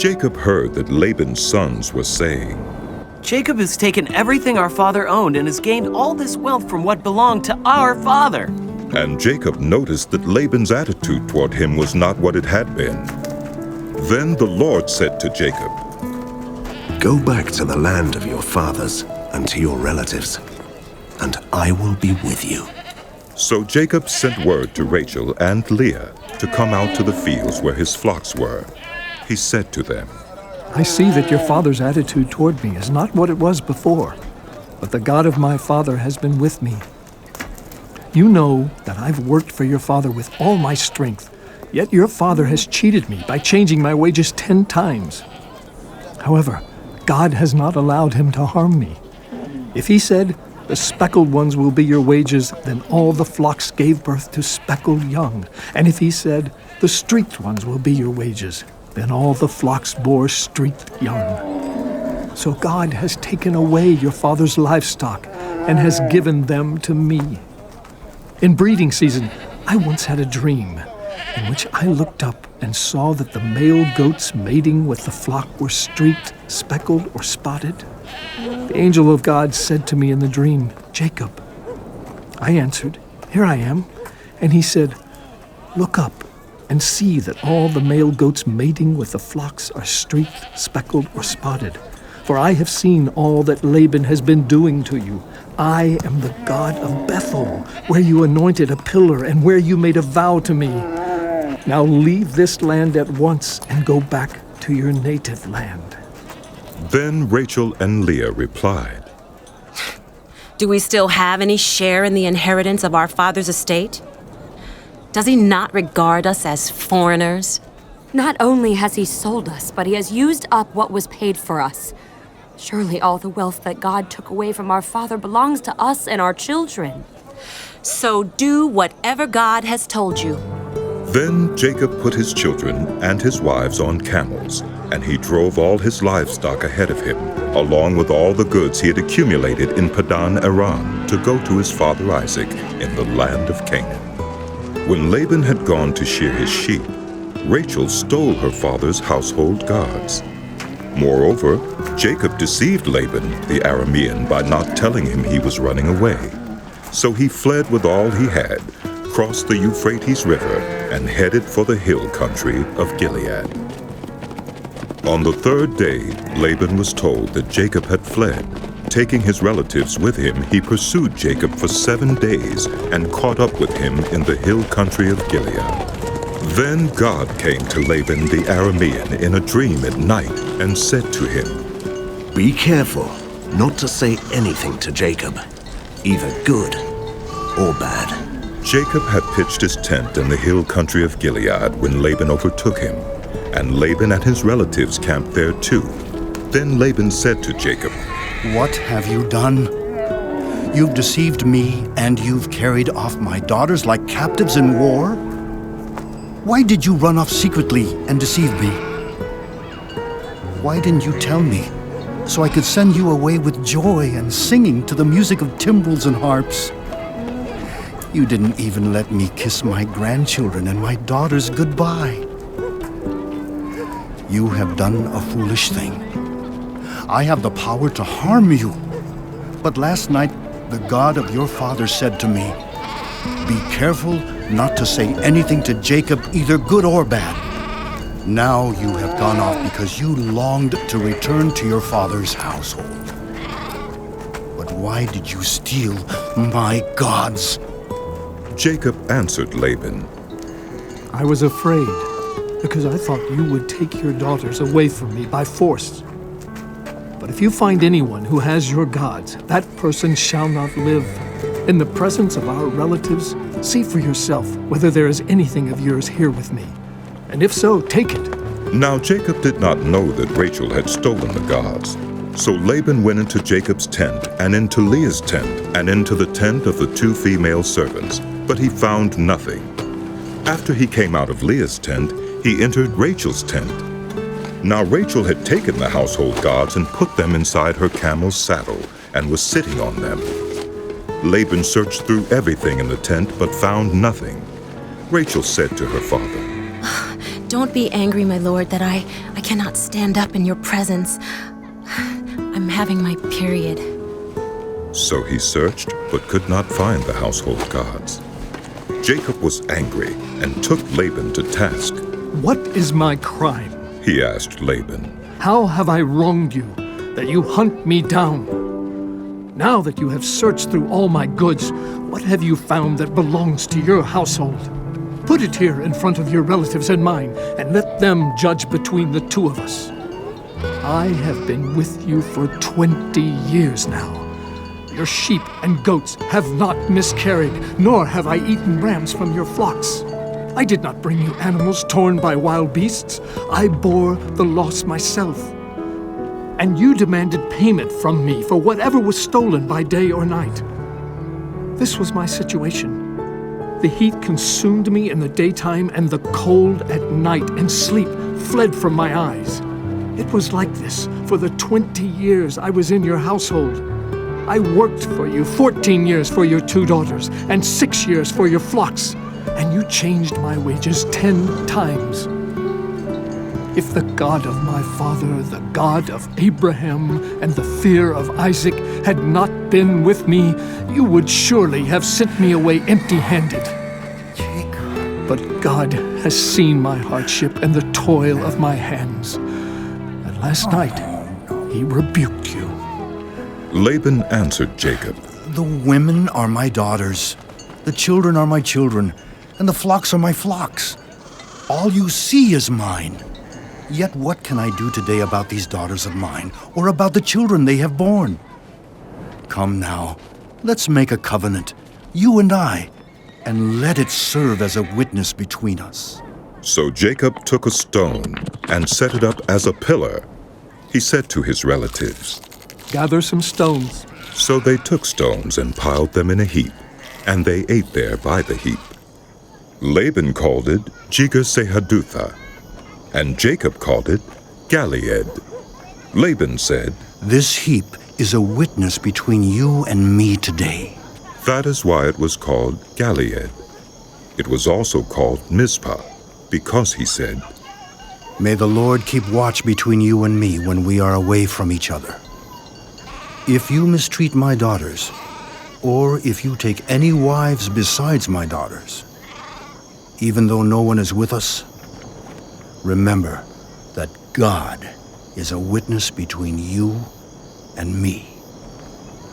Jacob heard that Laban's sons were saying, "Jacob has taken everything our father owned and has gained all this wealth from what belonged to our father." And Jacob noticed that Laban's attitude toward him was not what it had been. Then the Lord said to Jacob, "Go back to the land of your fathers and to your relatives, and I will be with you." So Jacob sent word to Rachel and Leah to come out to the fields where his flocks were. He said to them, "I see that your father's attitude toward me is not what it was before, but the God of my father has been with me. You know that I've worked for your father with all my strength, yet your father has cheated me by changing my wages 10 times. However, God has not allowed him to harm me. If he said, 'The speckled ones will be your wages,' then all the flocks gave birth to speckled young. And if he said, 'The streaked ones will be your wages,' then all the flocks bore streaked young. So God has taken away your father's livestock and has given them to me. In breeding season, I once had a dream in which I looked up and saw that the male goats mating with the flock were streaked, speckled, or spotted. The angel of God said to me in the dream, 'Jacob.' I answered, 'Here I am.' And he said, 'Look up and see that all the male goats mating with the flocks are streaked, speckled, or spotted. For I have seen all that Laban has been doing to you. I am the God of Bethel, where you anointed a pillar and where you made a vow to me. Now leave this land at once and go back to your native land.'" Then Rachel and Leah replied, "Do we still have any share in the inheritance of our father's estate? Does he not regard us as foreigners?" Not only has he sold us, but he has used up what was paid for us. Surely all the wealth that God took away from our father belongs to us and our children. So do whatever God has told you. Then Jacob put his children and his wives on camels, and he drove all his livestock ahead of him, along with all the goods he had accumulated in Padan Aram, to go to his father Isaac in the land of Canaan. When Laban had gone to shear his sheep, Rachel stole her father's household gods. Moreover, Jacob deceived Laban the Aramean by not telling him he was running away. So he fled with all he had, crossed the Euphrates River, and headed for the hill country of Gilead. On the third day, Laban was told that Jacob had fled. Taking his relatives with him, he pursued Jacob for 7 days and caught up with him in the hill country of Gilead. Then God came to Laban the Aramean in a dream at night and said to him, "Be careful not to say anything to Jacob, either good or bad." Jacob had pitched his tent in the hill country of Gilead when Laban overtook him, and Laban and his relatives camped there too. Then Laban said to Jacob, "What have you done? You've deceived me, and you've carried off my daughters like captives in war? Why did you run off secretly and deceive me? Why didn't you tell me, so I could send you away with joy and singing to the music of timbrels and harps? You didn't even let me kiss my grandchildren and my daughters goodbye. You have done a foolish thing. I have the power to harm you. But last night, the God of your father said to me, 'Be careful not to say anything to Jacob, either good or bad.' Now you have gone off because you longed to return to your father's household. But why did you steal my gods?" Jacob answered Laban, "I was afraid, because I thought you would take your daughters away from me by force. But if you find anyone who has your gods, that person shall not live. In the presence of our relatives, see for yourself whether there is anything of yours here with me. And if so, take it." Now Jacob did not know that Rachel had stolen the gods. So Laban went into Jacob's tent, and into Leah's tent, and into the tent of the 2 female servants, but he found nothing. After he came out of Leah's tent, he entered Rachel's tent. Now Rachel had taken the household gods and put them inside her camel's saddle, and was sitting on them. Laban searched through everything in the tent, but found nothing. Rachel said to her father, Don't be angry, my lord, that I cannot stand up in your presence. I'm having my period. So he searched, but could not find the household gods. Jacob was angry and took Laban to task. What is my crime? He asked Laban. How have I wronged you, that you hunt me down? Now that you have searched through all my goods, what have you found that belongs to your household? Put it here in front of your relatives and mine, and let them judge between the two of us. I have been with you for 20 years now. Your sheep and goats have not miscarried, nor have I eaten rams from your flocks. I did not bring you animals torn by wild beasts. I bore the loss myself. And you demanded payment from me for whatever was stolen by day or night. This was my situation. The heat consumed me in the daytime, and the cold at night, and sleep fled from my eyes. It was like this for the 20 years I was in your household. I worked for you 14 years for your 2 daughters, and 6 years for your flocks, and you changed my wages 10 times. If the God of my father, the God of Abraham, and the fear of Isaac had not been with me, you would surely have sent me away empty-handed. But God has seen my hardship and the toil of my hands. And last night, he rebuked you. Laban answered Jacob. The women are my daughters, the children are my children, and the flocks are my flocks. All you see is mine. Yet what can I do today about these daughters of mine, or about the children they have borne? Come now, let's make a covenant, you and I, and let it serve as a witness between us. So Jacob took a stone and set it up as a pillar. He said to his relatives, Gather some stones. So they took stones and piled them in a heap, and they ate there by the heap. Laban called it 𝗙𝗿liche𝗺, and Jacob called it 𝗙𝗿cie𝗺. Laban said, This heap is a witness between you and me today. That is why it was called 𝗙𝗿cie𝗺. It was also called Mizpah, because he said, May the Lord keep watch between you and me when we are away from each other. If you mistreat my daughters, or if you take any wives besides my daughters, even though no one is with us, remember that God is a witness between you and me.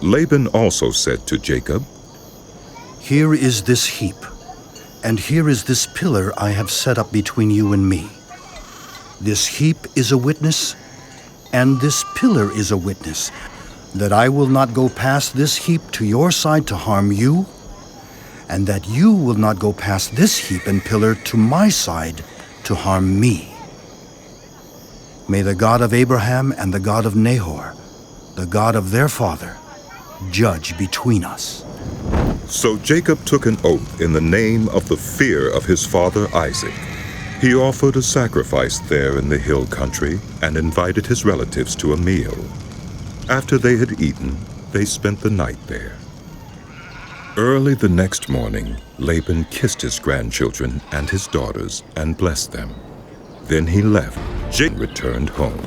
Laban also said to Jacob, Here is this heap, and here is this pillar I have set up between you and me. This heap is a witness, and this pillar is a witness, that I will not go past this heap to your side to harm you, and that you will not go past this heap and pillar to my side to harm me. May the God of Abraham and the God of Nahor, the God of their father, judge between us. So Jacob took an oath in the name of the fear of his father Isaac. He offered a sacrifice there in the hill country and invited his relatives to a meal. After they had eaten, they spent the night there. Early the next morning, Laban kissed his grandchildren and his daughters and blessed them. Then he left. Jacob returned home.